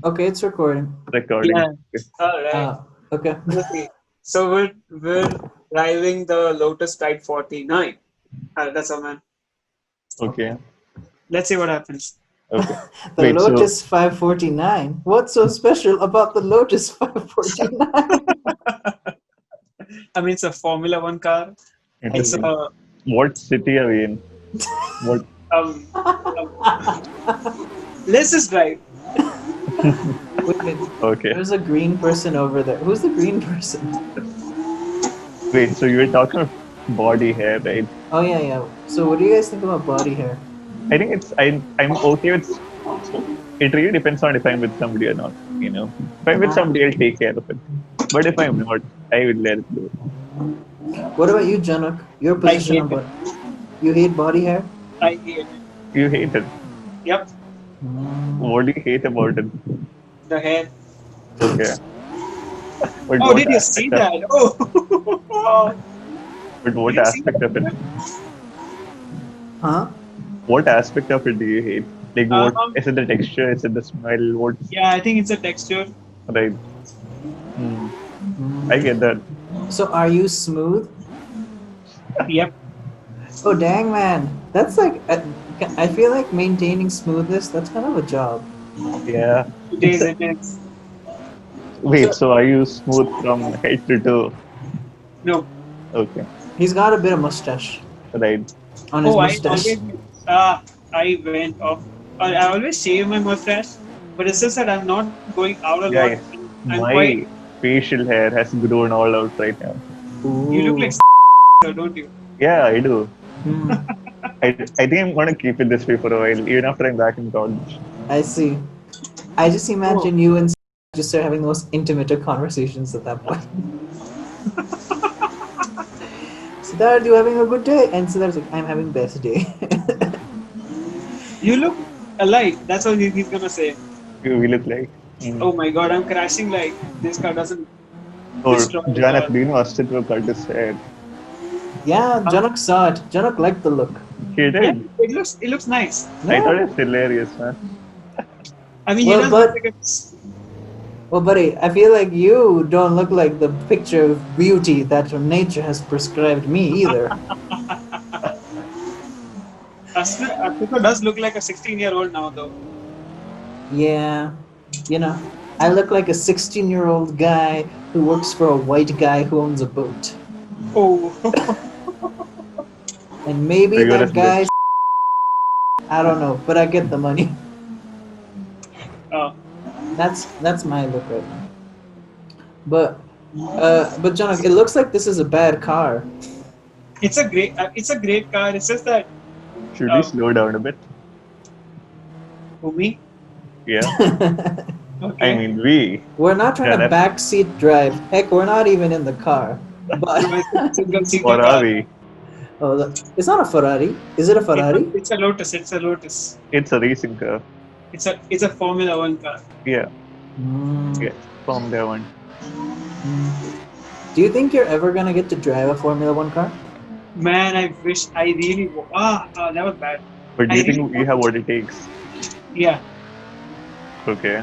Okay, it's recording. Recording. Yeah. All right. Okay. Okay. So we're driving the Lotus Tide 49. That's all, man. Okay. Let's see what happens. Okay. The Wait. So Lotus 549. What's so special about the Lotus 549? I mean, it's a Formula One car. It's interesting. a What city are we in? What? um. Let's just drive. Wait, Okay. there's a green person over there. Who's the green person? Wait. So you were talking about body hair, right? Oh yeah. So what do you guys think about body hair? I think it's. I'm okay with. It really depends on if I'm with somebody or not. If I'm with somebody, I'll take care of it. But if I'm not, I will let it go. What about you, Janak? Your I position hate on it. body. You hate body hair? I hate it. You hate it. Yep. What do you hate about it? The hair. Okay. But Oh, what did you see aspect of? that? Oh. But Did what you see aspect of it? that? Huh? What aspect of it do you hate? Like, what Um. is it? The texture? Is it the smell? What's Yeah, I think it's a texture. right? I get that. So are you smooth? Yep. Oh dang man, that's like I feel like maintaining smoothness. That's kind of a job. Yeah. It It's is. a, It is. wait. So are you smooth from head to toe? No. Okay. He's got a bit of mustache Right. on his Oh, I mustache. always I went off. I always shave my mustache, but it's just that I'm not going out a lot. Guys, I'm quite. my facial hair has grown all out right now. You look like Ooh. don't you? Yeah, I do. Hmm. I think I'm gonna keep it this way for a while, even after I'm back in college. I see. I just Oh, imagine you and just start having the most intimate of conversations at that point. Siddarth, you having a good day? And Siddarth's like, I'm having best day. you look alike. That's what he's gonna say. We look like. Oh my god, I'm crashing like this car doesn't Or destroy the Janak, car. do you know Astitwa cut his hair? Yeah, Janak saw it. Janak liked the look. He Yeah, did. it looks nice. I thought Yeah. it's hilarious, man. I mean, he Well, doesn't look but like a. well, buddy, I feel like you don't look like the picture of beauty that nature has prescribed me either. Astitwa does look like a 16-year-old now, though. Yeah, you know, I look like a 16-year-old guy who works for a white guy who owns a boat. Oh, And maybe that Rigorous guy, I don't know, but I get the money. uh, That's my look right now. But Janak, it looks like this is a bad car. it's a great car. It's just that Should we slow down a bit? for me. Yeah. Okay. I mean, we. We're not trying to Janak. backseat drive. Heck, we're not even in the car. But Single seater Or car. are we? it's not a Ferrari. Is it a Ferrari? It's a Lotus. It's a Lotus. It's a racing car. It's a Formula One car. Yeah. Mm. Yeah. Formula One. Do you think you're ever gonna get to drive a Formula One car? Man, I wish I really. That was bad. But do I you think really- we have what it takes? Yeah. Okay.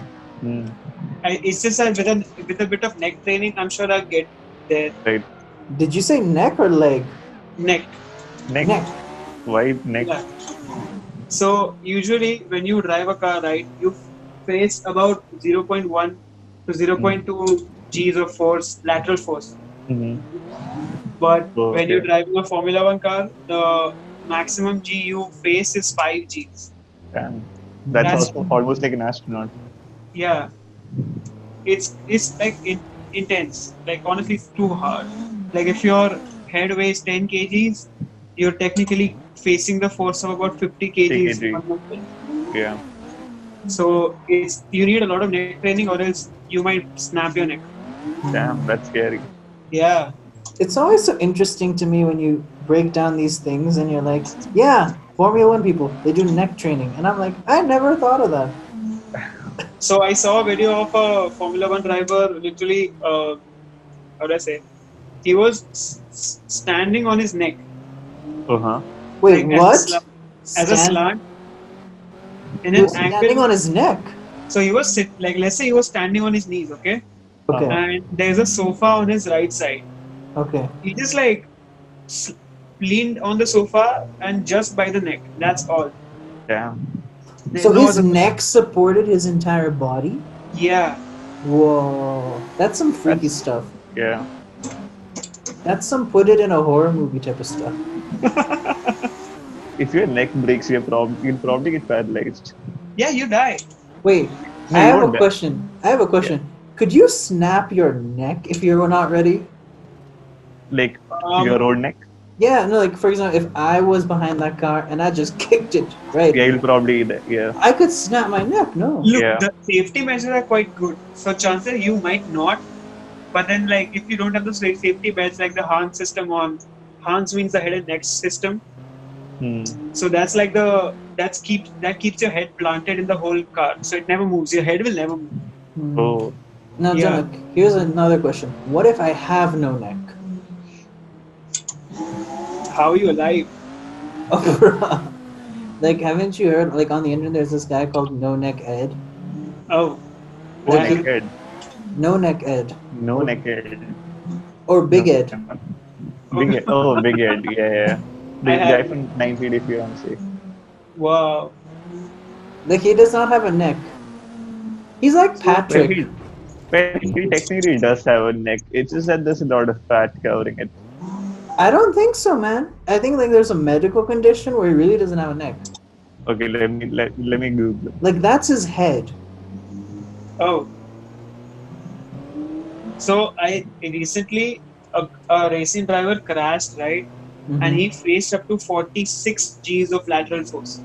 It's just that with a bit of neck training, I'm sure I'll get there. Right. Did you say neck or leg? Neck. Neck. Neck. Why neck? Yeah. So usually when you drive a car, right, you face about 0.1 to 0.2 G's of force, lateral force. Mm-hmm. But Oh, when you're okay. driving a Formula One car, the maximum G you face is 5 G's. Damn. That's That's- also almost like an astronaut. Yeah. It's like intense. Like honestly, it's too hard. Like if your head weighs 10 kgs, you're technically facing the force of about 50 kgs. 50 kg. on your head. Yeah. So you need a lot of neck training, or else you might snap your neck. Damn, that's scary. Yeah. It's always so interesting to me when you break down these things and you're like, yeah, Formula One people, they do neck training. And I'm like, I never thought of that. So I saw a video of a Formula One driver. Literally, how do I say? He was standing on his neck. Uh-huh. Wait, Like, what? as a slant. In He an was standing angle. on his neck. So he was like, let's say he was standing on his knees, okay, Okay. and there's a sofa on his right side. Okay. He just like s- leaned on the sofa and just by the neck. That's all. Damn. There's So no his other. neck supported his entire body? Yeah. Whoa. That's some freaky That's stuff. yeah. That's some put it in a horror movie type of stuff. If your neck breaks, you'll probably get paralyzed. Yeah, you die. Wait, No, I you have a won't die. question. I have a Yeah. question. Could you snap your neck if you were not ready? Like Um, your own neck. Yeah, no, like for example, if I was behind that car and I just kicked it, right? Yeah, you'll probably yeah. I could snap my neck, no. Look, Yeah. the safety measures are quite good. So chances you might not, but then like if you don't have the safety belts like the Hans system on, Hans means the head and neck system. Hmm. So that's like that keeps your head planted in the whole car, so it never moves. Your head will never move. Hmm. Oh, Now, Yeah. Janak, here's another question. What if I have no neck? How are you alive? Oh, bruh. Like, haven't you heard, like, on the internet, there's this guy called No Neck Ed? Oh, oh, Like, that, he, neckhead. No Neck Ed. No neckhead. Or Big No. Ed. Big Ed. Oh, Big Ed. Yeah, yeah. I The guy have. from 90 Day Fiancé. Wow. Like, he does not have a neck. He's like So, Well, Patrick. he technically does have a neck. It's just that there's a lot of fat covering it. I don't think so, man. I think, like, there's a medical condition where he really doesn't have a neck. Okay, let me Google. Like, that's his head. Oh, so I recently a racing driver crashed, right? Mhm. And he faced up to 46 G's of lateral force.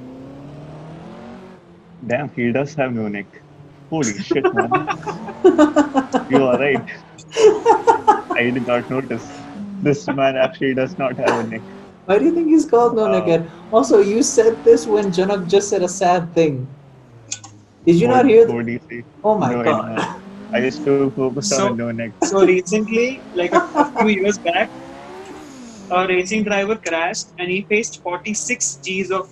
Damn, he does have no neck. Holy shit, man. You are right. I did not notice. This man actually does not have a neck. Why do you think he's called No Neck Wow. Ed? Also, you said this when Janak just said a sad thing. Did you not hear? What do you say? Oh my No, I did god. not. I just too focused on So, a no neck. so recently, like a few years back, a racing driver crashed and he faced 46 G's of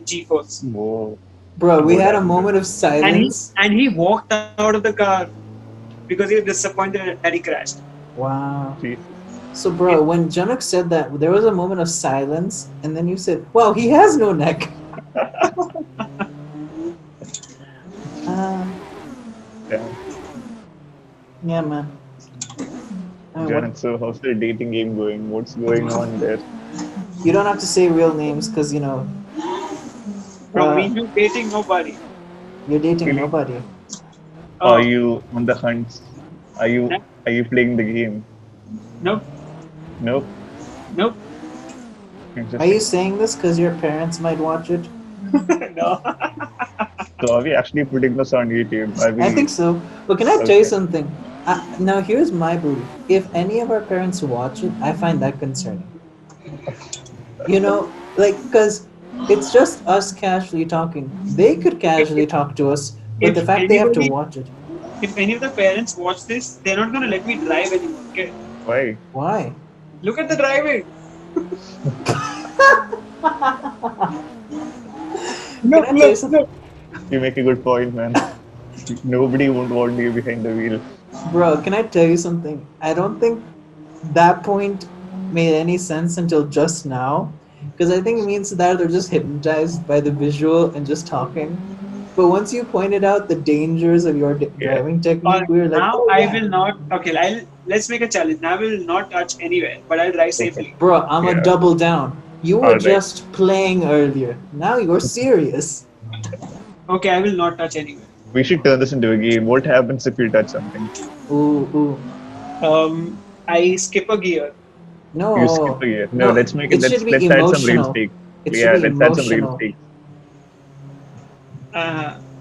G force. Whoa. Bro, we Go had a down, moment of silence. And he walked out of the car because he was disappointed that he crashed. Wow. Jeez. So, bro, when Janak said that, there was a moment of silence, and then you said, wow, he has no neck. Yeah. Yeah, man. Janet, so how's the dating game going? What's going on there? You don't have to say real names because, you know, From me, you dating nobody. you're dating Really? nobody. Oh, Are you on the hunt? Are you playing the game? nope, Nope. nope, Are Interesting. you saying this because your parents might watch it? no. So are we actually putting this on YouTube? Are we, I think so. But can I tell you Okay. something? Now, here's my belief. If any of our parents watch it, I find that concerning. You know, like, because it's just us casually talking. They could casually talk to us, but If the fact they have to anybody- watch it. If any of the parents watch this, they're not gonna let me drive anymore. Okay, Why? Why? look at the driving. Can I tell you something? You make a good point, man. Nobody would want you behind the wheel. Bro, can I tell you something? I don't think that point made any sense until just now. Because I think it means that they're just hypnotized by the visual and just talking. But once you pointed out the dangers of your Yeah. driving technique, we were like, Now oh, I yeah. will not. Okay, let's make a challenge. Now I will not touch anywhere, but I'll drive safely. Bro, I'm Yeah. a double down. You were Alright. just playing earlier. Now you're serious. Okay, I will not touch anywhere. We should turn this into a game. What happens if you touch something? Ooh. I skip a gear. No. You skip a year. No, let's make it. It should be Let's add some real emotional. stakes. It Yeah, should be let's add some real emotional. stakes.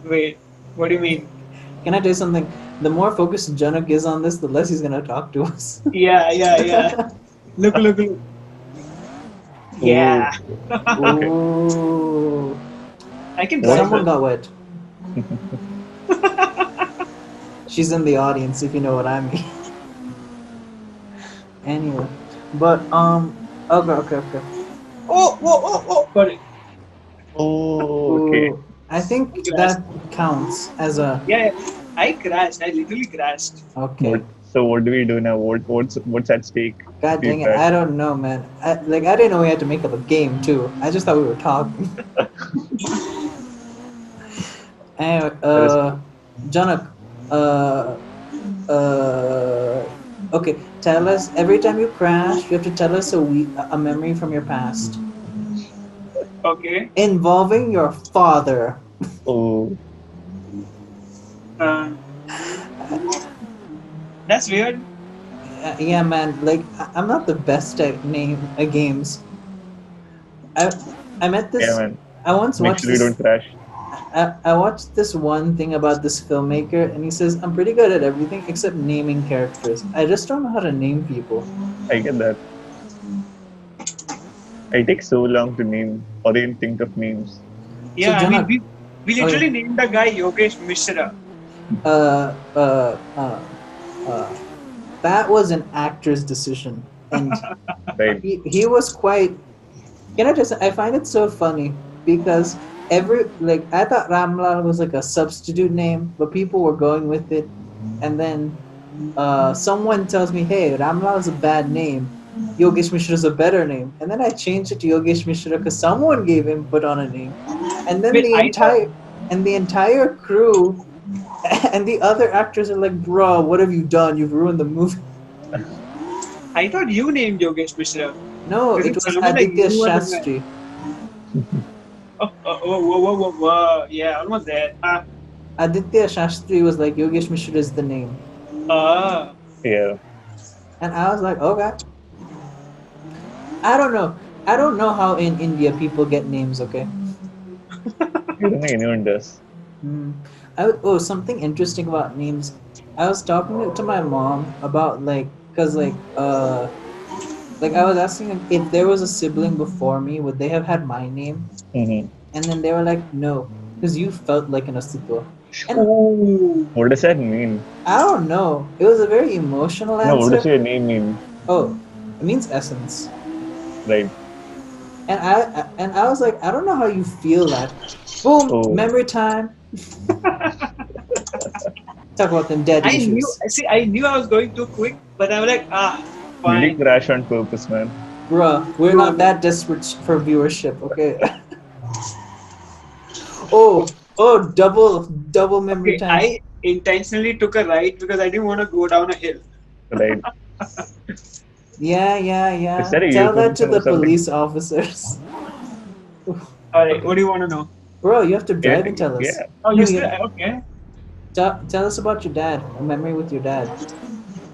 Wait, what do you mean? Can I tell you something? The more focused Janak is on this, the less he's gonna talk to us. Yeah. Look. Yeah, Ooh. I can drive. Someone got wet. She's in the audience, if you know what I mean. Anyway, but okay. Oh, got it. Oh, okay. Ooh, I think Glass. that counts as a Yeah, I crashed. I literally crashed. okay. What do we do now? What's at stake? God Do you dang it! crash? I don't know, man. I didn't know we had to make up a game too. I just thought we were talking. Anyway, That is Janak, uh, uh, okay. Tell us every time you crash, you have to tell us a memory from your past Okay. involving your father. oh Uh, that's weird. Yeah, man. Like I'm not the best at games. I I met yeah, this. man. I once Make watched sure you this. don't crash. I watched this one thing about this filmmaker, and he says I'm pretty good at everything except naming characters. I just don't know how to name people. I get that. I take so long to name or even think of names. So Yeah, I mean, Janak, we oh yeah, literally named the guy Yogesh Mishra. uh, uh, uh, uh, that was an actor's decision, and Right. he was quite. Can I just? I find it so funny because I thought Ramlal was like a substitute name, but people were going with it, and then someone tells me, "Hey, Ramlal is a bad name. Yogesh Mishra is a better name," and then I changed it to Yogesh Mishra because someone gave input on a name, and then Wait, I thought the entire crew and the other actors are like, "Bro, what have you done? You've ruined the movie." you named Yogesh Mishra No, because it it was sounded like Aditya you were the guy. Shastri. Whoa. Yeah, almost there. Aditya Shastri was like, Yogesh Mishra is the name. Ah. Yeah. And I was like, okay. I don't know. I don't know how in India people get names, okay? I don't think anyone does. Hmm. Something interesting about names. I was talking to my mom about cause I was asking them if there was a sibling before me, would they have had my name? hmm And then they were like, no, because you felt like an Astitwa. And Ooh. What does that mean? I don't know. It was a very emotional No, what does answer. your name mean? Oh, it means essence. Right. And I was like, I don't know how you feel that. Boom, Oh, memory time. Talk about them daddy issues. I knew I was going too quick, but I was like, you did fine. crash on purpose, man. Bruh, we're not Bro. that desperate for viewership, okay? double memory Okay, time. I intentionally took a right because I didn't want to go down a hill. Right. Is Yeah. that a Tell that to euphemism or the something? police officers. Alright, what do you want to know? Bro, you have to Yeah. drive and tell us. Yeah. Oh, No, you still yeah. okay? Tell us about your dad. A memory with your dad.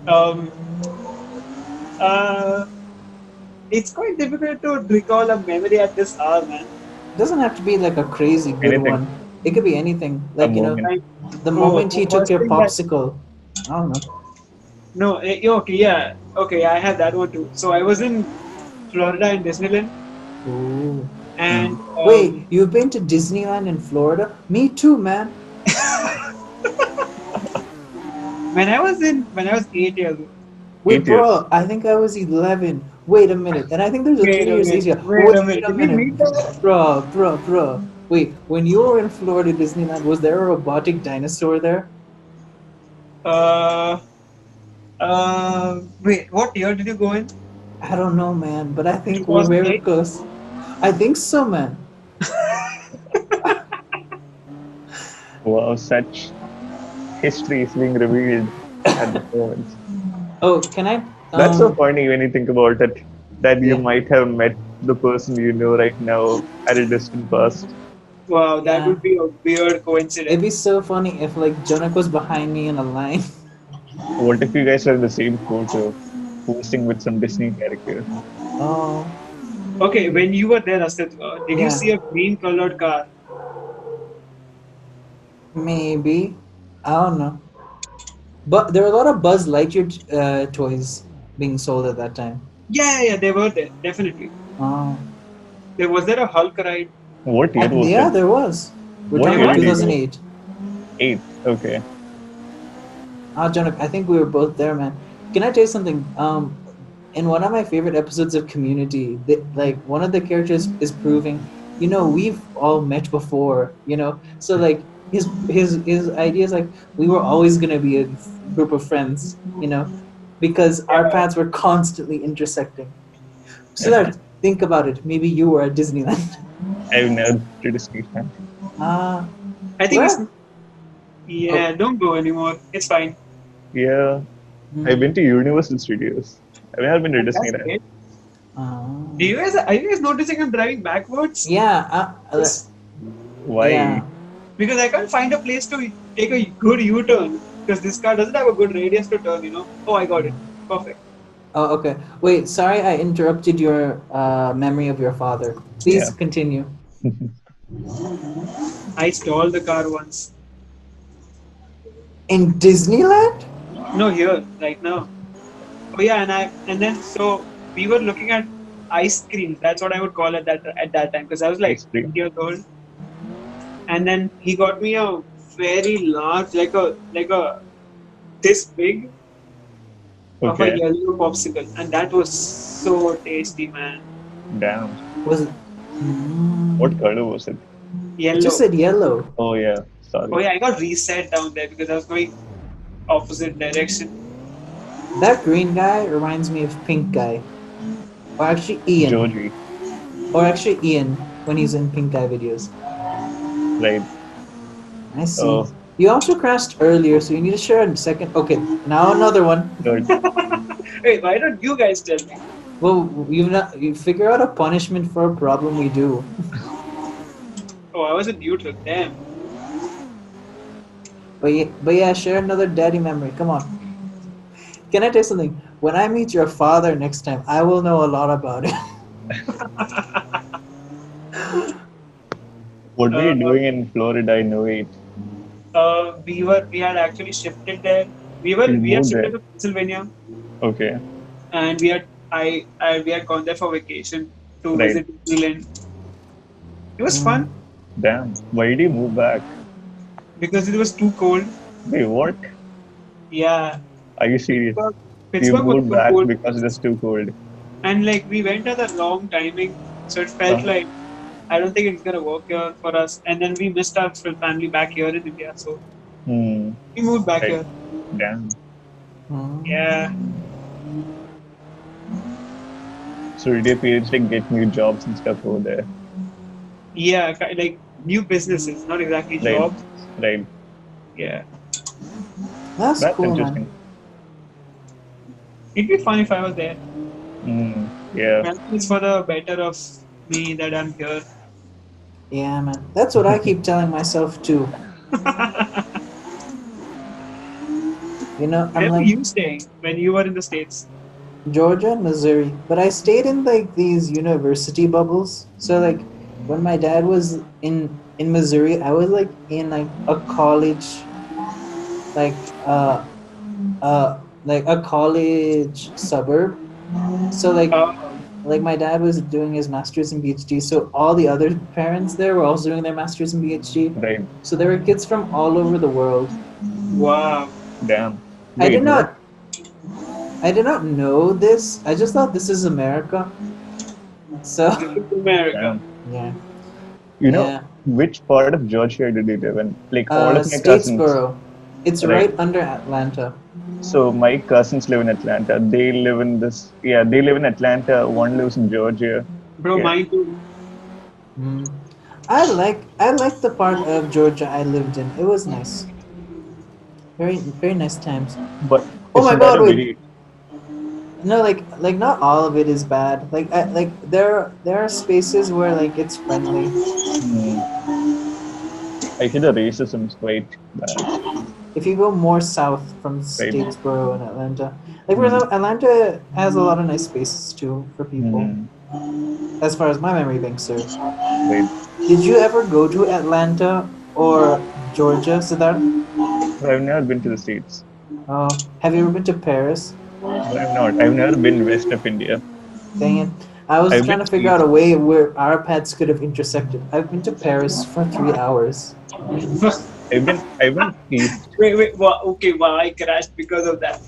Um, uh, it's quite difficult to recall a memory at this hour, man. Doesn't have to be like a crazy good Anything. one. It could be anything. A Like, moment. Like, the moment the he took first your thing that popsicle. I don't know. no, okay, yeah, okay, I have that one too. So I was in Florida in Disneyland, Ooh. and Wait, you've been to Disneyland in Florida? Me too, man. when I was 8 years old. Wait, 8 years. bro, I think I was 11. Wait a minute. And I think there's a Wait 3 a years age minute, gap. wait a Wait minute. a Did we minute. meet the? Bro. Wait, when you were in Florida Disneyland, was there a robotic dinosaur there? Uh, Wait, what year did you go in? I don't know, man, but I think we're very 2008. close. I think so, man. Wow, such history is being revealed at the moment. Oh, can I? That's so funny when you think about it. That you Yeah. might have met the person you know right now at a distant past. Wow, that Yeah. would be a weird It'd coincidence. be so funny if like Jonak was behind me in a line. What if you guys are in the same photo, posting with some Disney character? Oh, Okay, when you were there, Astitwa, did you yeah, see a green colored car? maybe. I don't know. But there were a lot of Buzz Lightyear toys being sold at that time. Yeah, they were there, definitely. Oh, Was there a Hulk ride? What year was yeah, it? there was. We're What talking There year about was? did you go? 2008. 8. Okay. Ah, Jonak, I think we were both there, man. Can I tell you something? In one of my favorite episodes of Community, like one of the characters is proving, we've all met before, so like his idea is like we were always gonna be a group of friends, because our Yeah. paths were constantly intersecting. So that think about it. Maybe you were at Disneyland. I've never been to Disneyland. Ah, I think it's where? yeah. Oh, Don't go anymore. It's fine. Yeah, I've been mm, to Universal Studios. I've never been to That's Disneyland. great. ah, Do you guys are you guys noticing I'm driving backwards? yeah, Yes. Why? yeah. Because I can't find a place to take a good U-turn because this car doesn't have a good radius to turn. Oh, I got it. Perfect. Oh, okay. Wait, sorry, I interrupted your memory of your father. Please Yeah. continue. I stalled the car once. In Disneyland? No, here, right now. Oh yeah, and then so we were looking at ice cream. That's what I would call it at that time because I was like Ice cream. 20 years old. And then he got me a very large, like a this big of a Okay. yellow popsicle, and that was so tasty, man. Damn. Was it? What Mm, color was it? it just Yellow. said yellow. Oh yeah. Oh Sorry. yeah, I got reset down there because I was going opposite direction. That green guy reminds me of Pink Guy. Or actually Ian. Joji. Or actually Ian when he's in Pink Guy videos. Right. I see. Oh, You also crashed earlier, so you need to share a second. Okay, now another one. good. Wait, why don't you guys tell me? Well, you figure out a punishment for a problem we do. Oh, I was in neutral. Damn. But yeah, share another daddy memory. Come on. Can I tell you something? When I meet your father next time, I will know a lot about it. What were Uh, you doing in Florida in '08? we had actually shifted there. You We had moved shifted there. to Pennsylvania, Okay. and we had gone there for vacation to Right. visit Disneyland. It was Mm. fun Damn. Why did you move back? because it was too cold. Wait, what? Yeah, Are you serious? Pittsburgh, You Pittsburgh was moved too back cold, because it was too cold. and like we went at the wrong timing, so it felt Uh, like I don't think it's gonna work here for us. And then we missed our full family back here in India, so hmm. we moved back Right. here. Damn. Yeah, Mm. So did your parents like get new jobs and stuff over there? yeah, like new businesses, not exactly Right. jobs. Right. Yeah, That's That's cool, man. interesting. it'd be fun if I was there. Hmm. Yeah. Well, it's for the better of me that I'm here. Yeah, man. That's what I keep telling myself too. I'm Where were like you staying when you were in the States? Georgia and Missouri, but I stayed in like these university bubbles. So like when my dad was in Missouri, I was like in like a college, like like a college suburb. So Uh, like my dad was doing his master's and PhD, so all the other parents there were also doing their master's and PhD. Right. So there were kids from all over the world. wow. Damn. I Wait, did what? not I did not know this. I just thought this is America. So This is America. Damn. yeah. You know, Yeah. which part of Georgia did you live in? Like all of my cousins. Statesboro. It's Right. right under Atlanta. So my cousins live in Atlanta. They live in this. Yeah, they live in Atlanta. One lives in Georgia. Bro, Yeah. mine too. Mm. I like the part of Georgia I lived in. It was nice. Very nice times. But Oh my isn't that God! a Wait. very No, like not all of it is bad. Like there are spaces where like it's friendly. I hear the racism is quite bad, If you go more south from right? Statesboro and Atlanta, like for Mm. example, Atlanta has a lot of nice spaces too for people. Mm. As far as my memory banks serve. Right. Did you ever go to Atlanta or Georgia, Siddharth? So I've never been to the States. Have you ever been to Paris? No, I'm not. I've never been west of India. Dang it. I was I've trying been to figure out east. a way where our paths could have intersected. I've been to Paris for 3 hours. I've been east. Wait. Okay, wow, I crashed because of that.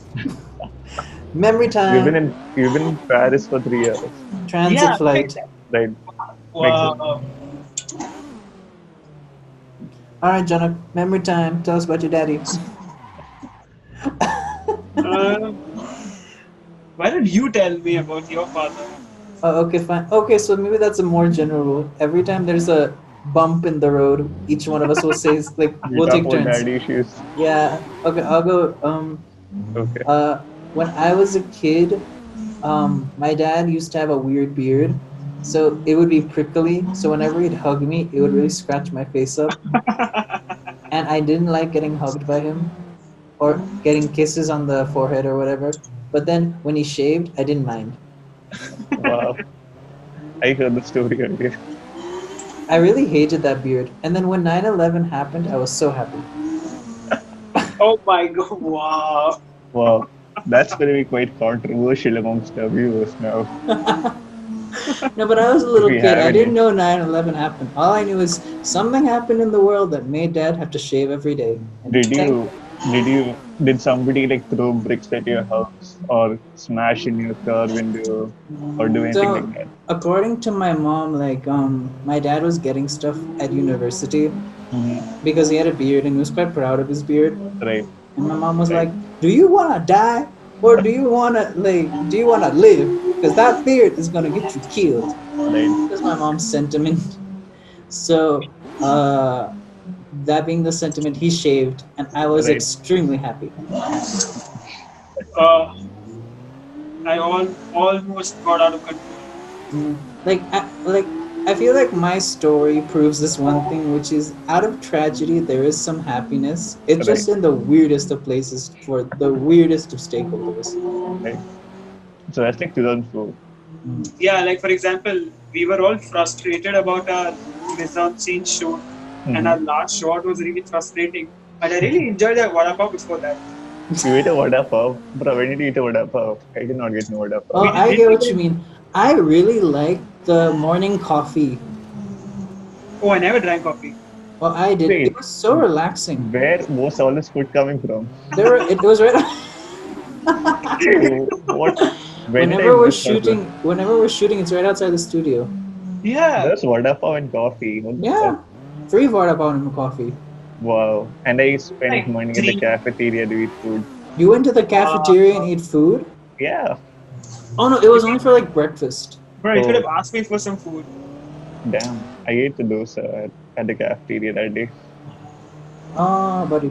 Memory time. You've been in Paris for 3 hours. Transit Yeah, flight. Right. Makes sense. wow. All right, Janak, memory time. Tell us about your daddy. Uh, why don't you tell me about your father? Oh, okay, fine. Okay, so maybe that's a more general rule. Every time there's a bump in the road, each one of us will say, like, We we'll talk take about turns. daddy issues. Yeah. Okay, I'll go. Okay. When I was a kid, my dad used to have a weird beard, so it would be prickly. So whenever he'd hug me, it would really scratch my face up, and I didn't like getting hugged by him or getting kisses on the forehead or whatever. But then when he shaved, I didn't mind. Wow. I heard the story earlier. I really hated that beard. And then when 9/11 happened, I was so happy. Oh my god! Wow. Wow. That's going to be quite controversial amongst our viewers now. No, but I was a If little we kid. have I any. didn't know 9/11 happened. All I knew is something happened in the world that made dad have to shave every day. And Did you, did somebody like throw bricks at your house or smash in your car window or do anything like so, that? according to my mom, like, my dad was getting stuff at university Hmm. because he had a beard and he was quite proud of his beard. Right, And my mom was right, like, "Do you want to die or do you want to live? Because that beard is gonna get you killed." right, That's my mom's sentiment. So, that being the sentiment, he shaved, and I was right. extremely happy. Uh, almost got out of control. I feel like my story proves this one thing, which is out of tragedy there is some happiness. It's Right, just in the weirdest of places for the weirdest of stakeholders. right. So that's like 2004. Mm. Yeah, like for example, we were all frustrated about our mise-en-scene shoot, and Mm-hmm. our last shot was really frustrating. But I really enjoyed that vada pav before that. You ate a vada pav? Bro, when did you eat a vada pav? I did not get no vada Oh, pav. We I didn't get we what you get. mean. I really like the morning coffee. Oh, I never drank coffee. Well, I did. It Wait, was so relaxing. where was all this food coming from? It was right. What? Where did I miss out one? Whenever we're shooting, it's right outside the studio. Yeah. There's vada pav and coffee. What the fuck? Yeah, free vada pav and coffee. Wow. And I spent Like money at the three. cafeteria to eat food. You went to the Wow. cafeteria and ate food? Yeah. Oh no, it was only for like breakfast. Bro, you could Oh, have asked me for some food. damn. I ate the dosa at the cafeteria that day. Oh, buddy.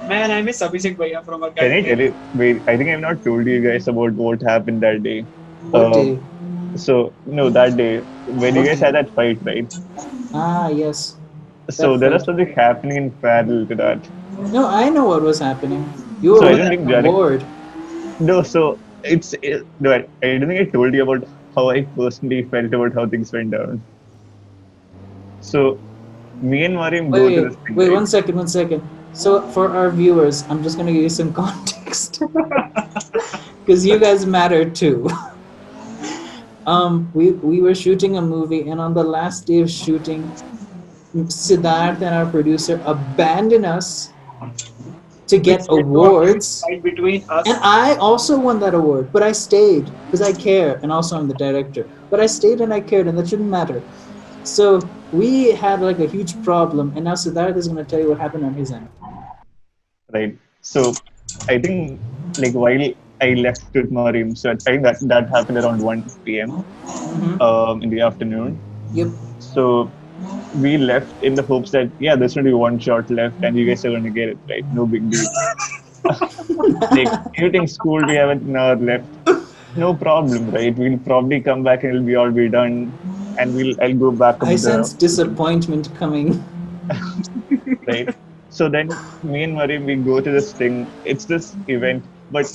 Man, I miss Abhishek Bhaiya from our Can I cafeteria. tell you? Wait, I think I've not told you guys about what happened that day. What Um, day? so, no, that day, when you What guys day? had that fight, right? Ah, yes, So, that there was fight. something happening in parallel to that. No, I know what was happening. You were So, I winning don't think an Janak. award. No, so no, I don't think I told you about how I personally felt about how things went down. So, me and Mariam go to this thing, Wait, right? one second. So, for our viewers, I'm just gonna give you some context because you guys matter too. We were shooting a movie, and on the last day of shooting, Siddharth and our producer abandoned us to get Which led to a huge awards. fight between And us. I also won that award, but I stayed because I care, and also I'm the director. But I stayed and I cared, and that shouldn't matter. So we had like a huge problem, and now Siddharth is going to tell you what happened on his end. Right. So, I think like while I left with Mariam, so I think that happened around 1 p.m. Mm-hmm. In the afternoon. Yep. So we left in the hopes that yeah, there's only one shot left, and you guys are going to get it right. No big deal. Like you think school we have an hour left, no problem, right? We'll probably come back and it'll be all be done, and I'll go back up I the sense disappointment coming. right. So then me and Mariam we go to this thing. It's this event, but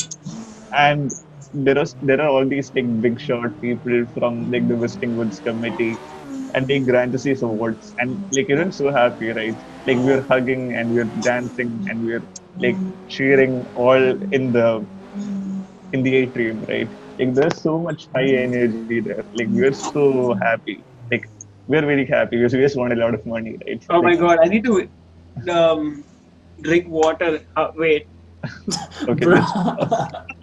and there are all these like big shot people from like the Visiting Woods committee, and they grant us these awards, and like everyone's so happy, right? Like we're hugging and we're dancing and we're like cheering all in the atrium, right? Like there's so much high energy there. Like we're so happy. Like we're very happy because we just want a lot of money, right? Oh Like my god, I need to drink water. Wait. okay, Bro, just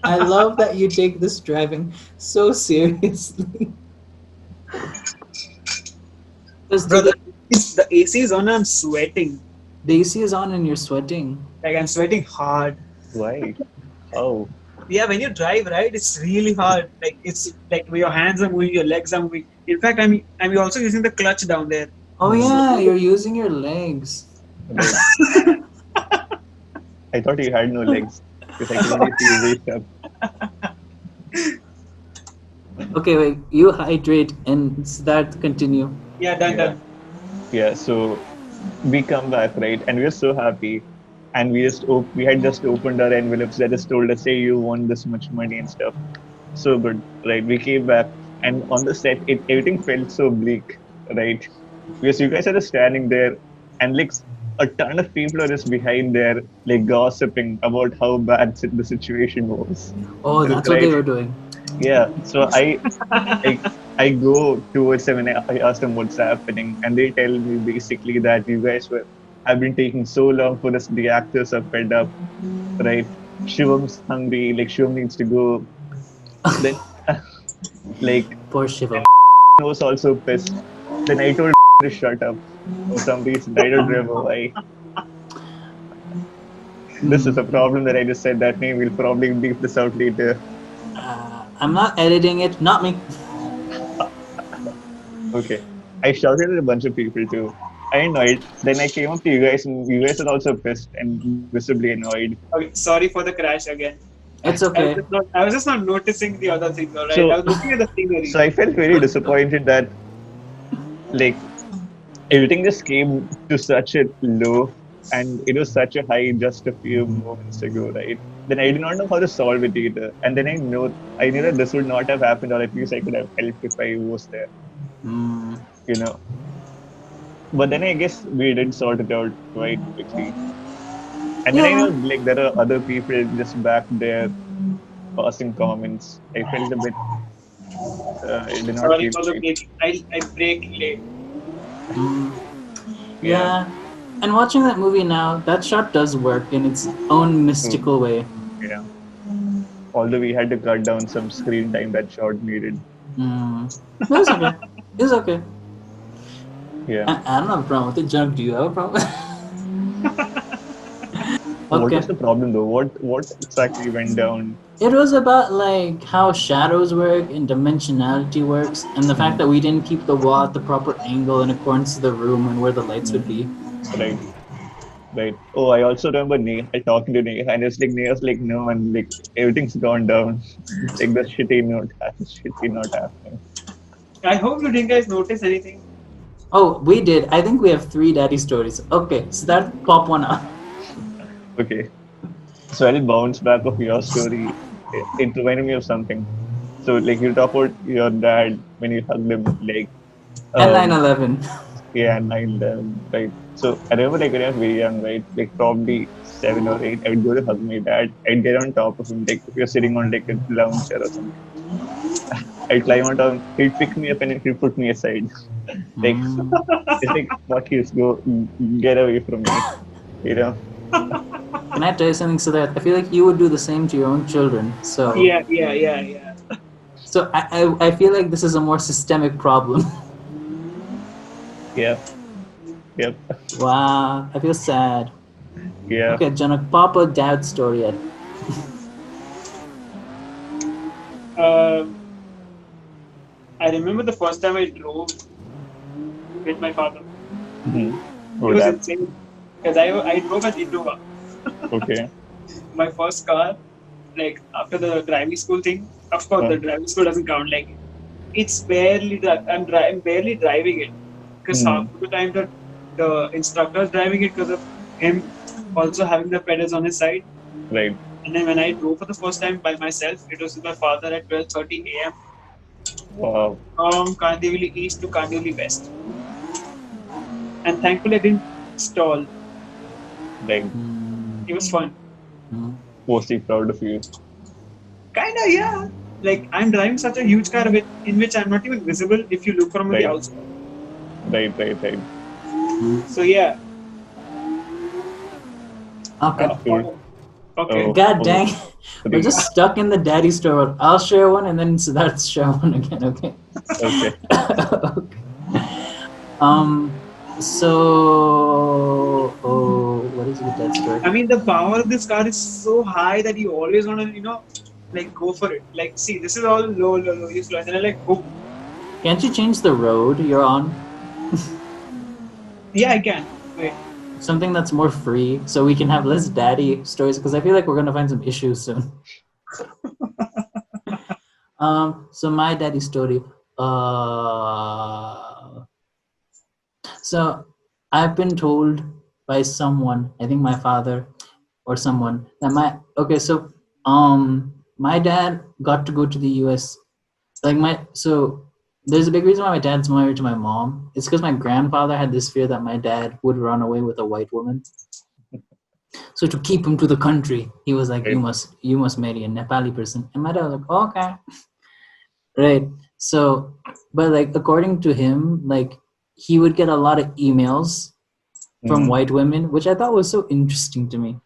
I love that you take this driving so seriously. Because Bro, the AC is on. I'm sweating. The AC is on and you're sweating. Like I'm sweating hard. Why? How? Yeah, when you drive, right, it's really hard. Like it's like your hands are moving, your legs are moving. In fact, I'm also using the clutch down there. Oh Hmm. yeah, you're using your legs. Right. I thought you had no legs because I could only see you waist up. Okay, wait. You hydrate and that continue. Yeah, done, Yeah. done. Yeah. So we come back, right? And we're so happy. And we had just opened our envelopes that just told us, hey, you won this much money and stuff. So good, right? We came back, and on the set, everything felt so bleak, right? Because you guys are just standing there, and like a ton of people are just behind there, like gossiping about how bad the situation was, Oh, that's what right? they were doing. Yeah. So I, I go towards them and I ask them what's happening, and they tell me basically that you guys have been taking so long for this. The actors are fed up, right? Shivam's hungry, like Shivam needs to go. Then, like Poor Shivam. was also pissed. Then I told to shut up for some reason. I don't remember why. This is a problem that I just said that name. We'll probably beep this out later. I'm not editing it. Not me. Okay. I shouted at a bunch of people too. I annoyed. Then I came up to you guys, and you guys are also pissed and visibly annoyed. Okay, sorry for the crash again. It's okay. I was just not noticing the other thing, all right? I So, was looking at the scenery. so I felt very disappointed that like everything just came to such a low, and it was such a high just a few moments ago, right? Then I did not know how to solve it either. And then I knew that this would not have happened, or at least I could have helped if I was there, Mm. you know. But then I guess we did sort it out quite quickly. And then I know Yeah. like there are other people just back there passing comments. I felt a bit. It did not Sorry feel for the right. break. I break late. Mm. Yeah. Yeah. And watching that movie now, that shot does work in its own mystical way. Yeah. Although we had to cut down some screen time that short needed. Mm. But it's okay. It's okay. Yeah. I don't have a problem with it. Junk, do you have a problem? What Okay. was the problem though? What exactly went down? It was about like how shadows work and dimensionality works, and the fact that we didn't keep the wall at the proper angle in accordance to the room and where the lights would be. Right. Right. Oh, I also remember Neha talking to Neha, and it's like Neha's like, no, and like everything's gone down. Like the shitty not happening. I hope you didn't guys notice anything. Oh, we did. I think we have 3 daddy stories. Okay, so that pop one up. Okay. So I'll bounce back of your story. It reminded me of something. So like you talk about your dad when you hugged him, like And um, 9/11. yeah, 9/11, right? So I remember like when I was very young, right? Like probably 7 or 8, I would go to hug my dad. I'd get on top of him, like if you're sitting on like a lounge chair or something. I'd climb on top, he'd pick me up and he'd put me aside. Like Mm. it's like fuck you, go get away from me. You know? Can I tell you something, Siddarth? I feel like you would do the same to your own children. So, Yeah. so I feel like this is a more systemic problem. Yeah. Yep. Wow, I feel sad. Yeah. Okay, Janak, pop a dad story yet. I remember the first time I drove with my father. Mm-hmm. It Oh, was that. insane because I drove an Innova, Okay. my first car. Like after the driving school thing, of course the driving school doesn't count. Like it's barely I'm barely driving it because half of the time the instructor is driving it because of him also having the pedals on his side. Right. And then when I drove for the first time by myself, it was with my father at 12:30 a.m. Wow. from Kandivali East to Kandivali West. And thankfully I didn't stall. Like Mm. It was fun. Mm. mostly proud of you. Kinda, yeah. Like I'm driving such a huge car in which I'm not even visible if you look from the Right. outside. Right. So yeah. Okay. Cool. Okay. Oh, God oh, dang. We're three. just stuck in the daddy store. I'll share one and then Siddarth share one again, okay? Okay. Okay. Um, So, what is with that story? I mean, the power of this car is so high that you always want to, like go for it. Like, see, this is all low, low, low, you slow, and then I'm like, boom. Can't you change the road you're on? Yeah, I can. Wait. Something that's more free, so we can have less daddy stories. Because I feel like we're gonna find some issues soon. So my daddy story. So I've been told by someone, I think my father or someone, that my dad got to go to the US. So there's a big reason why my dad's married to my mom. It's because my grandfather had this fear that my dad would run away with a white woman. So to keep him to the country, he was like, Right. you must marry a Nepali person. And my dad was like, okay. Right. So, but like according to him, like he would get a lot of emails from Mhm. white women, which I thought was so interesting to me.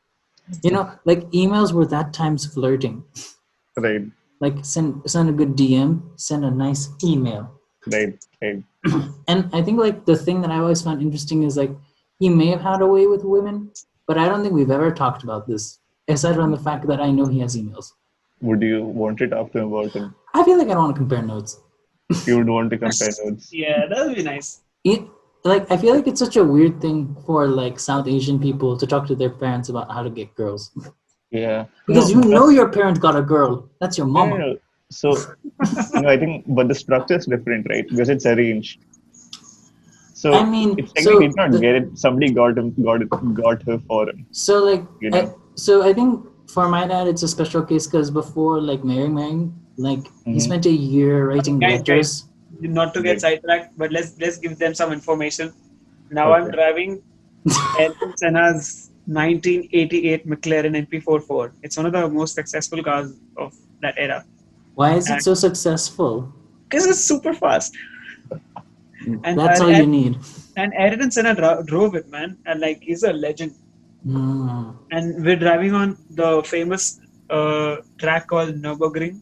You know, like emails were that times flirting. Right, Like send a good DM, send a nice email. right, right. And I think like the thing that I always found interesting is like he may have had a way with women, but I don't think we've ever talked about this, aside from the fact that I know he has emails. Would you want to talk to him about it? I feel like I don't want to compare notes. You would want to compare notes. Yeah, that would be nice. Like I feel like it's such a weird thing for like South Asian people to talk to their parents about how to get girls. Yeah. Because No, you know your parent got a girl. That's your no, mama. no. So, I think, but the structure is different, right? Because it's arranged. So I mean, it's like so he did not get it. Somebody got her for him. So like, You know. I think for my dad it's a special case because before like marrying, like he Mhm. spent a year writing Guys, letters. not to get Right. sidetracked, but let's give them some information. Now I'm Okay. driving Ayrton Senna's 1988 McLaren MP44. It's one of the most successful cars of that era. Why is it And so successful? because it's super fast. And That's all you need. and Ayrton Senna drove it, man. And like he's a legend. Mm. And we're driving on the famous track called Nürburgring,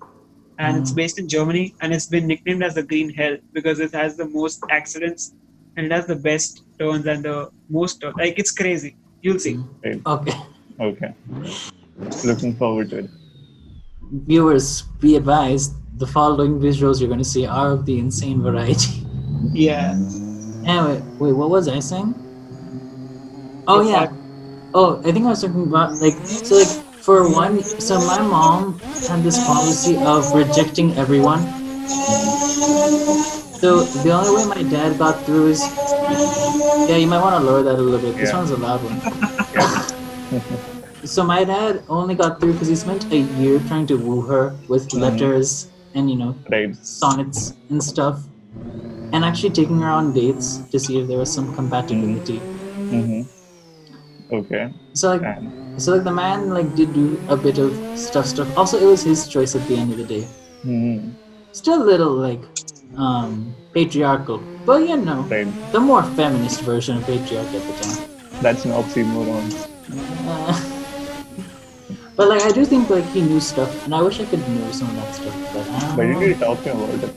and it's based in Germany, and it's been nicknamed as the Green Hell because it has the most accidents and it has the best turns and the most like it's crazy. You'll see. Right. Okay. Okay. Looking forward to it. Viewers, be advised, the following visuals you're going to see are of the insane variety. Yeah. Anyway, wait, what was I saying? Oh It's yeah. like- Oh, I think I was talking about like so like for one. So my mom had this policy of rejecting everyone. So the only way my dad got through is yeah. You might want to lower that a little bit. This Yeah. one's a loud one. Yeah. So my dad only got through because he spent a year trying to woo her with letters and Right. sonnets and stuff, and actually taking her on dates to see if there was some compatibility. Mm-hmm. Okay. So like, And the man like did do a bit of stuff. Also, it was his choice at the end of the day. mm-hmm. Still a little like patriarchal, but Right. the more feminist version of patriarchy at the time. That's an oxymoron. But like I do think like he knew stuff, and I wish I could know some of that stuff, but I But don't you know. need to talk to him about it.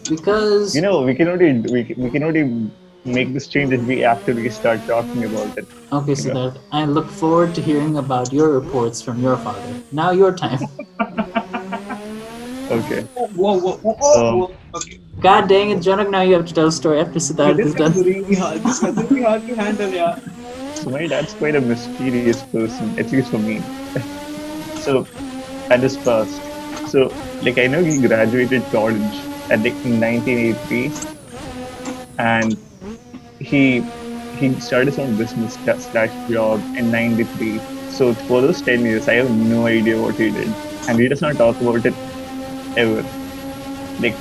Because We can only make this change if we actively start talking about it. okay, so that I look forward to hearing about your reports from your father. Now your time. Okay. Whoa. Okay. God dang it, Janak, now you have to tell a story after Siddarth This is done. was really hard. This was really hard to handle, yeah. So my dad's quite a mysterious person, at least for me. So at his past. So like I know he graduated college at like 1983, and he started his own business slash job in 93. So for those 10 years, I have no idea what he did, and he does not talk about it ever. Like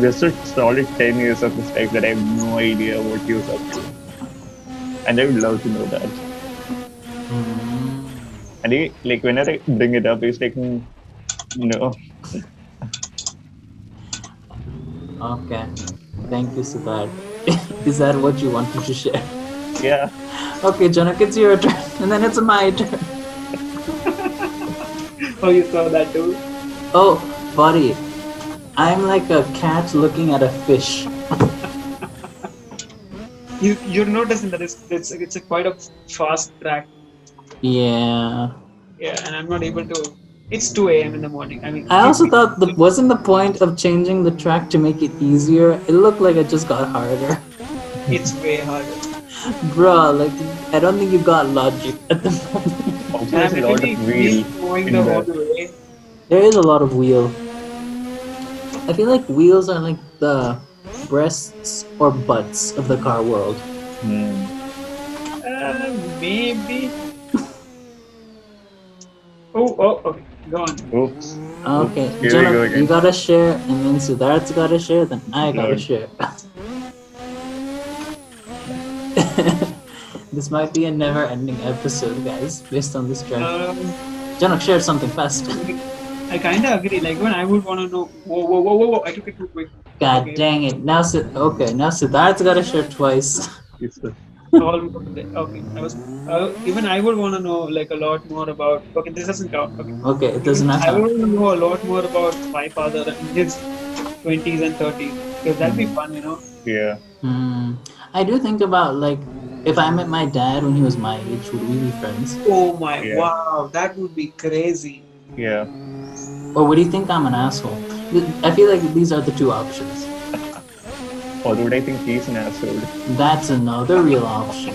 there's a solid 10 years of his life that I have no idea what he was up to, and I would love to know that. And he like whenever I bring it up, he's like, no. Okay. Thank you, Siddarth. Is that what you wanted to share? Yeah. Okay, Janak, it's your turn. And then it's my turn. Oh, you saw that too? Oh, buddy. I'm like a cat looking at a fish. you're noticing that it's a quite a fast track. Yeah. Yeah, and I'm not able to. It's 2 a.m. in the morning. I mean, I also thought the wasn't the point of changing the track to make it easier. It looked like it just got harder. it's way harder. Bruh, like I don't think you got logic at the moment. Also, And there's I'm a lot of literally wheel going in the whole there. way. There is a lot of wheel. I feel like wheels are like the breasts or butts of the car world. Hmm. Maybe. Okay. Go on. Oops. Okay, Oops. Here we Janak, go you again. gotta share, and then Siddharth's gotta share, then I gotta Lord. share. This might be a never-ending episode, guys, based on this track. Um, Janak, share something fast. I kind of agree. Like when I would want to know. Whoa! I took it too quick. God Okay, dang it! Now, now Siddharth's gotta share twice. It's the almost there. Okay, I was. Even I would want to know like a lot more about. Okay, this doesn't count. Okay, Okay, it does even not I would count. want to know a lot more about my father in his 20s and 30s because that'd be fun, you know. yeah. Hmm. I do think about like if I met my dad when he was my age, would we be friends? Oh my! Yeah. Wow, that would be crazy. Yeah. Or would he think I'm an asshole? I feel like these are the two options. Or would I think he's an asshole? That's another real option.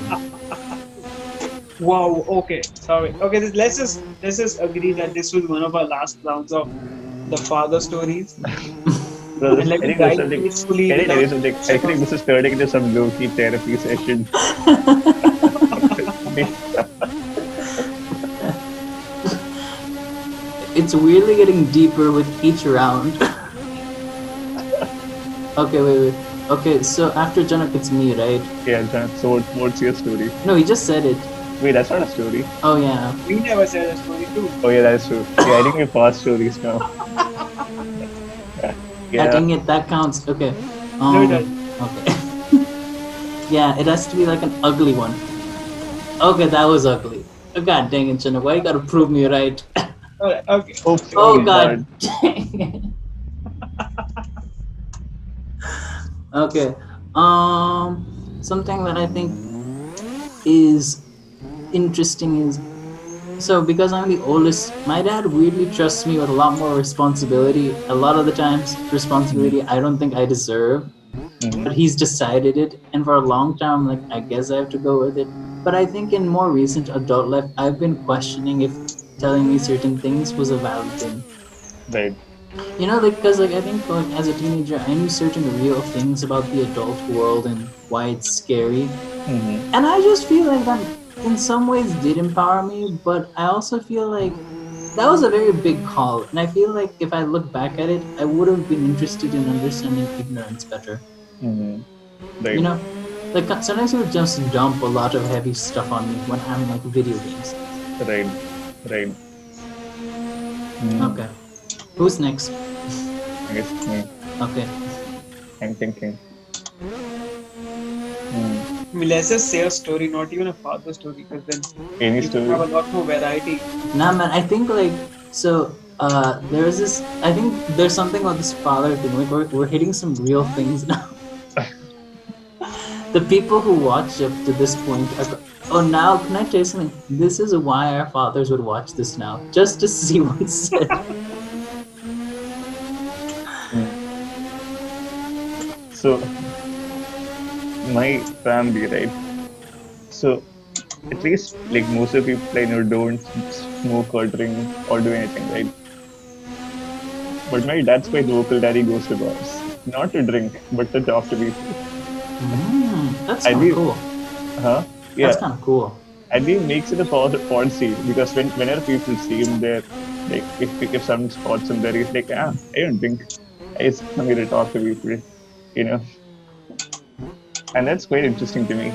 Wow. Okay. Sorry. Okay. Let's just agree that this was one of our last rounds of the father stories, So and this, let I me think this is guide something. peacefully Can I tell without you something? I check think on. this is turning into some low-key therapy session. It's weirdly getting deeper with each round. Okay, wait. Okay, so after Janak, it's me, right? Yeah, John. So what's your story? No, he just said it. Wait, that's not a story. Oh yeah. We never said a story too. Oh yeah, that's true. Yeah, I think we passed stories now. I Yeah. dang it, that counts. Okay. No, it doesn't. Okay. Yeah, it has to be like an ugly one. Okay, that was ugly. Oh, God dang it, Janak, why you gotta prove me right? All right. Okay. Oops. Oh Oh God God. dang it. Okay. Something that I think is interesting is so because I'm the oldest, my dad weirdly trusts me with a lot more responsibility. A lot of the times, responsibility I don't think I deserve, but he's decided it. And for a long time, like I guess I have to go with it. But I think in more recent adult life, I've been questioning if telling me certain things was a valid thing. Right. You know, like because like I think like as a teenager, I knew certain real things about the adult world and why it's scary. Mm-hmm. And I just feel like that in some ways did empower me, but I also feel like that was a very big call. And I feel like if I look back at it, I would have been interested in understanding ignorance better. Mm-hmm. You Right. know, like sometimes you would just dump a lot of heavy stuff on me when I'm like video games. Right. Right. Okay. Who's next? I guess me. Okay. I'm thinking. I mean, let's just say a story, not even a father story, because then Any you can story? have a lot more variety. Nah, man, I think like so. There's this. I think there's something about this father thing. Like we're hitting some real things now. The people who watch up to this point are. Oh, now can I tell you something? This is why our fathers would watch this now, just to see what's said. So my family, right? So at least like most of the people I know don't smoke or drink or do anything, right? But my dad's quite vocal that he goes to bars. Not to drink, but to talk to people. That's I kind of mean, cool. huh? That's Yeah. kind of cool. And he makes it a policy because whenever people see him there, like if someone spots him there, he's like, I don't drink. I just come here to talk to people, you know. And that's quite interesting to me.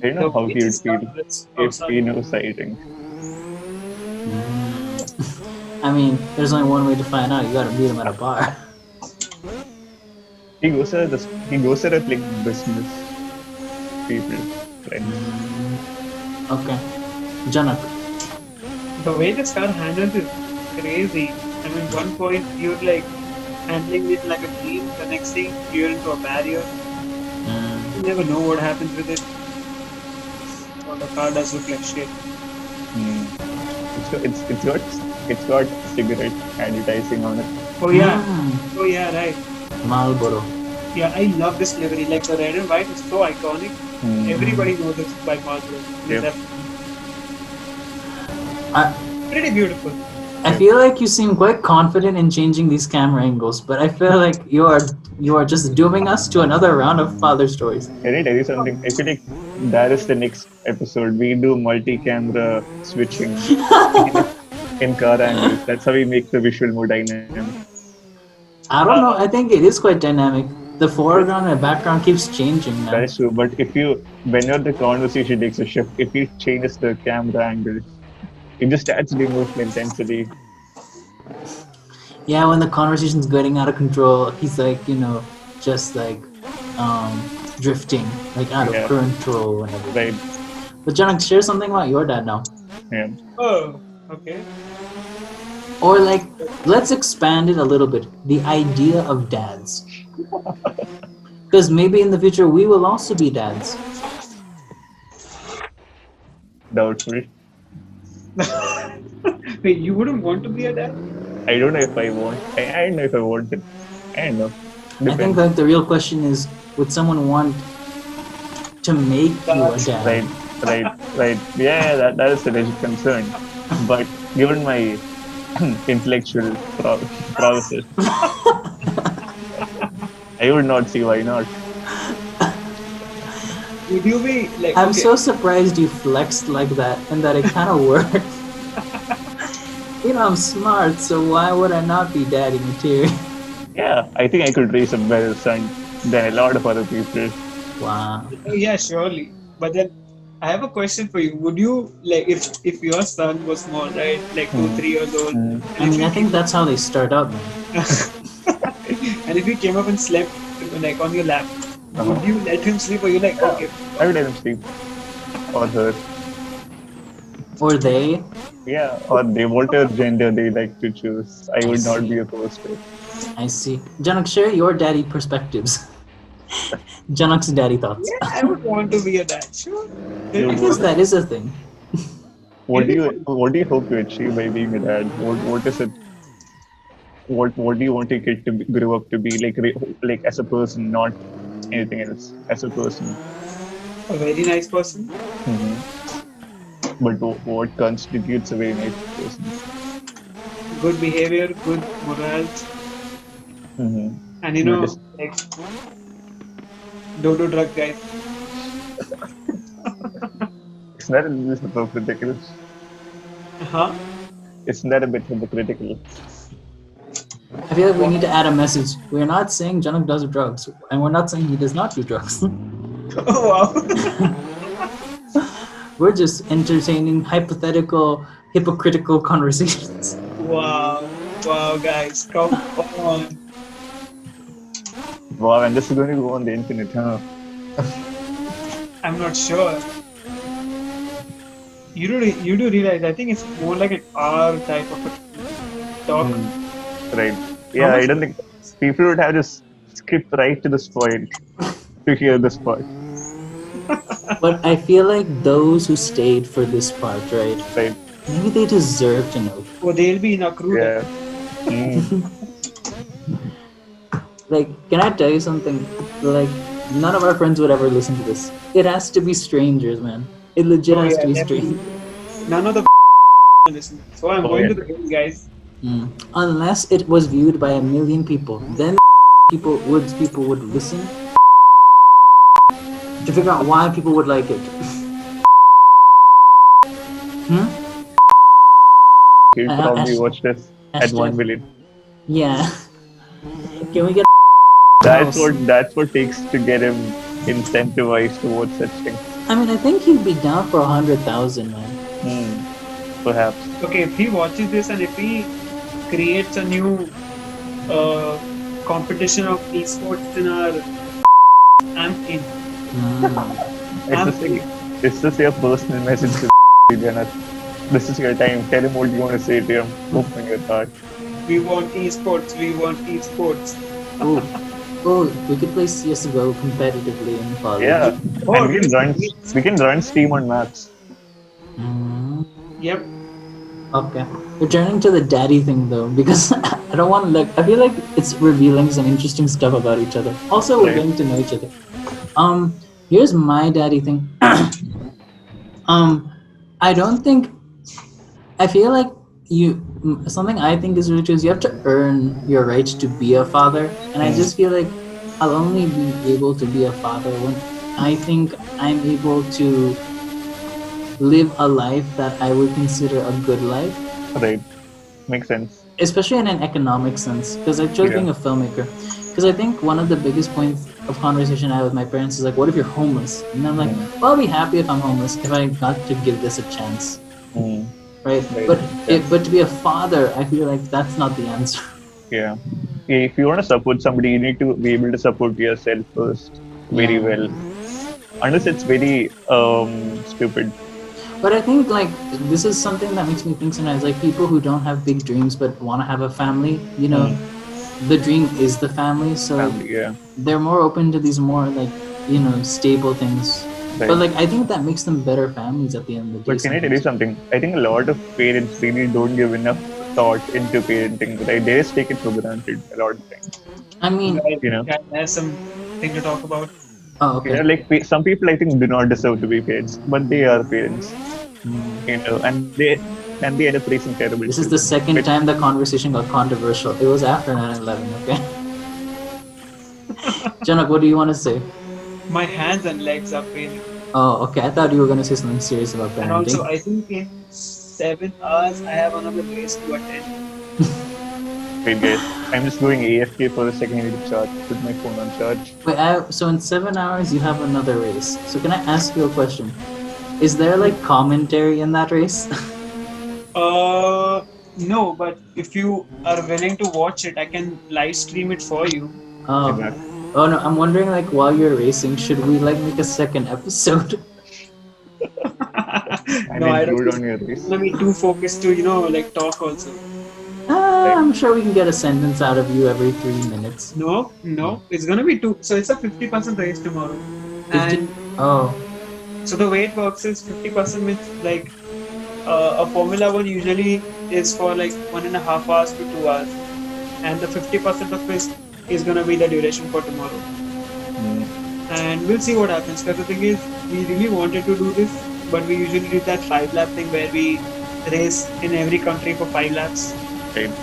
I don't know The how way he he would feel starts. Oh, if he sorry. knows I drink. I mean, there's only one way to find out. You gotta meet him at a bar. He goes there. He goes there with like business people, friends. Okay. Janak. The way this car handles is crazy. I mean, one point you're like, handling it like a team. The next thing, you're into a barrier. Mm. You never know what happens with it. Or the car does look like shit. Hmm. It's got cigarette advertising on it. Oh yeah, Mm. oh yeah, right. Marlboro. Yeah, I love this livery. Like the red and white is so iconic. Hmm. Everybody knows it's by Marlboro. Yep. I Pretty beautiful. I Yep. feel like you seem quite confident in changing these camera angles, but I feel like you are just dooming us to another round of father stories. Can I tell you something? I feel like that is the next episode. We do multi-camera switching in, in car angles. That's how we make the visual more dynamic. I don't know. I think it is quite dynamic. The Yes, foreground and background keeps changing, that man. is true. But whenever the conversation takes a shift, if you changes the camera angle, it just adds the emotional intensity. Yeah, when the conversation's getting out of control, he's like, just like drifting, like out of Yeah, control and everything. right. But Janak, share something about your dad now. Yeah. Oh, okay. Or like, let's expand it a little bit. The idea of dads. Because maybe in the future we will also be dads. Doubtful. Wait, you wouldn't want to be a dad? I don't know if I want. I don't know if I want it. I don't know. I think Depends. like the real question is, would someone want to make you a dad? Right, right. Yeah, that is a legit concern. But given my intellectual prowess, I would not see why not. Would you be like, I'm okay, so surprised you flexed like that and that it kind of worked. I'm smart, so why would I not be daddy material? Yeah, I think I could raise a better son than a lot of other people. Wow. oh, yeah, surely. But then I have a question for you. Would you like if your son was small, right? Like two, Hmm. 3 years old, Hmm. I and if mean, you I think that's how they start out, man. and if he came up and slept like on your lap, would Uh-huh. you let him sleep or you like Yeah, okay? I would let him sleep. Or her. Or they. Yeah, or they, whatever gender they like to choose. I I would not see. be opposed to it. I see. Janak, share your daddy perspectives. Janak's daddy thoughts. Yeah, I would want to be a dad. Sure. You It'd I would be guess want fun. it. that is a thing. What do you hope to achieve by being a dad? What is it? What do you want your kid to grow up to be like? Like as a person, not anything else. As a person. A very nice person. Hmm. But what constitutes a very nice person? Good behavior, good morals, Hmm. and Not just like don't do drugs, guys. isn't that a little hypocritical? Huh? Isn't that a bit hypocritical? I feel like we need to add a message. We're not saying Janak does drugs, and we're not saying he does not do drugs. Oh wow. We're just entertaining hypothetical, hypocritical conversations. Wow. Wow, guys. Come on. Wow, and this is going to go on the internet, huh? I'm not sure. You do realize I think it's more like an R type of a talk. Hmm. Right. How Yeah, I much don't think people would have just skipped right to this point to hear this part. But I feel like those who stayed for this part, right? Right. Maybe they deserve to know. oh they'll be in a crew Yeah. then. Mm. Like, can I tell you something? Like, none of our friends would ever listen to this. It has to be strangers, man. It legit Oh has to yeah, be definitely. strangers. None of the listen. So I'm Oh, going yeah. to the hill, guys. Unless it was viewed by 1,000,000 people, then people would listen to figure out why people would like it. Hmm? He'll probably watch this at 1 Hashtag. million. Yeah. Can we get That's house? what takes to get him incentivized towards such things. I mean, I think he'd be down for 100,000, man. Perhaps. Okay, if he watches this and if he creates a new competition of esports in our I'm in. It's just your personal message to Janak. This is your time. Tell him what you want to say to him. Open your heart. We want esports. We want esports. Oh, oh, we could play CS:GO competitively in college. Yeah, Oh, and race, race. we can run Steam on Macs. Mm, Yep. okay, returning to the daddy thing though, because I don't want to look. I feel like it's revealing some interesting stuff about each other. Also, we're Right. getting to know each other. Here's my daddy thing. um, I don't think I feel like something I think is really true is you have to earn your right to be a father, and I Mm, just feel like I'll only be able to be a father when I think I'm able to live a life that I would consider a good life, right. Makes sense. especially in an economic sense. Because I chose Yeah. being a filmmaker. Because I think one of the biggest points of conversation I had with my parents is like, "What if you're homeless?" And I'm like, Mm, "Well, I'll be happy if I'm homeless if I got to give this a chance." mm, Right, right. but Makes sense. to be a father, I feel like that's not the answer. Yeah. If you want to support somebody, you need to be able to support yourself first very Yeah, well. Unless it's very stupid. but I think like this is something that makes me think sometimes like people who don't have big dreams but want to have a family, Mm, the dream is the family, so family, yeah. they're more open to these more like stable things. But Right. like I think that makes them better families at the end of the day But can I tell you sometimes. something? I think a lot of parents really don't give enough thought into parenting, right? They just take it for granted a lot of times. I mean, Guys, You know, guys, I have something to talk about. oh okay. like some people I think do not deserve to be parents, but they are parents. Hmm. And they end up raising terrible This is children. the But second time the conversation got controversial. It was after 9/11. Okay, Janak, what do you want to say? My hands and legs are paining. Oh, okay. I thought you were gonna say something serious about And also, parenting. I think in 7 hours, I have another race to attend. wait, guys, I'm just going AFK for a second. I need to charge. Put my phone on charge. Wait, so in 7 hours you have another race. So can I ask you a question? Is there like commentary in that race? Uh, no, but if you are willing to watch it, I can live stream it for you. Oh, Exactly. oh no. I'm wondering like while you're racing, should we like make a second episode? And No, I don't include think on your it's race. gonna be too focused to, like talk also. Right. I'm sure we can get a sentence out of you every 3 minutes. No, no, it's gonna be two. So it's a 50% race tomorrow. 50. And Oh, so the way it works is 50% means like a Formula One usually is for like 1.5 hours to 2 hours. And the 50% of it is gonna be the duration for tomorrow. Mm, And we'll see what happens. Because the thing is, we really wanted to do this, but we usually did that 5 lap thing where we race in every country for 5 laps, right.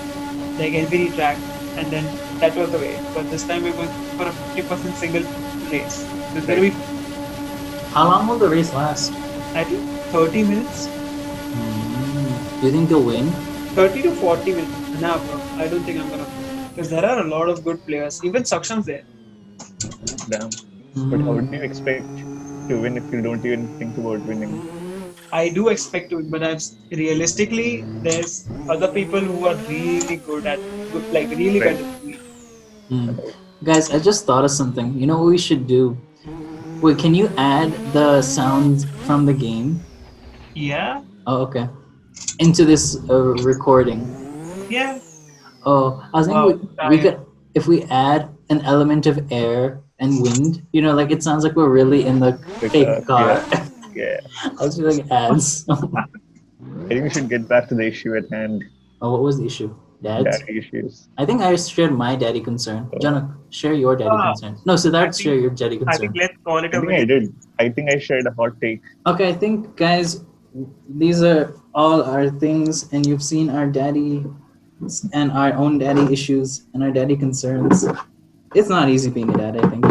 like every track, and then that was the way. But this time we're going for a 50% single race. So it's gonna Right. be, how long will the race last? I think, 30 minutes, Do you think you'll win? 30 to 40 minutes. Nah, bro, I don't think I'm gonna. Because there are a lot of good players. Even Saksham's there. Damn. But how Hmm. do you expect to win if you don't even think about winning? I do expect to, but realistically, there's other people who are really good at, like really Right. better than me. Hmm. Guys, I just thought of something. You know what we should do? Wait, can you add the sounds from the game? Yeah, Oh, okay. Into this recording. yeah. Oh, I was thinking Wow, we tired. could if we add an element of air and wind. Like it sounds like we're really in the fake Yeah. car. Yeah. I was doing ads. I think we should get back to the issue at hand. Oh, what was the issue? Dads? Daddy issues. I think I shared my daddy concern. So Janak, share your daddy Ah, concern. No, I Siddharth, share think your daddy I think concern. let's call it I a think I very. did. I think I shared a hot take. Okay, I think guys, these are all our things, and you've seen our daddy and our own daddy issues and our daddy concerns. It's not easy being a dad, I think.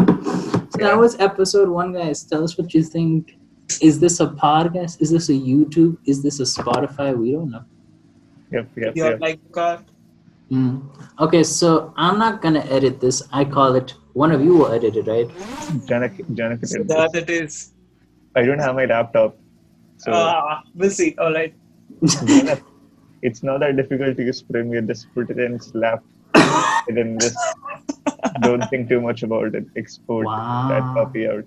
So that Yeah. was episode 1, guys. Tell us what you think. Is this a podcast? Is this a YouTube? Is this a Spotify? We don't know. Yep. With Yep. your Yep. like car. Mm. Okay, so I'm not gonna edit this. I call it. One of you will edit it, right? Janak So did that this. it is. I don't have my laptop, so We'll see. All right. Janak, it's not that difficult to use Premiere. Just put it in, slap it, and just don't think too much about it. Export that Wow. copy out.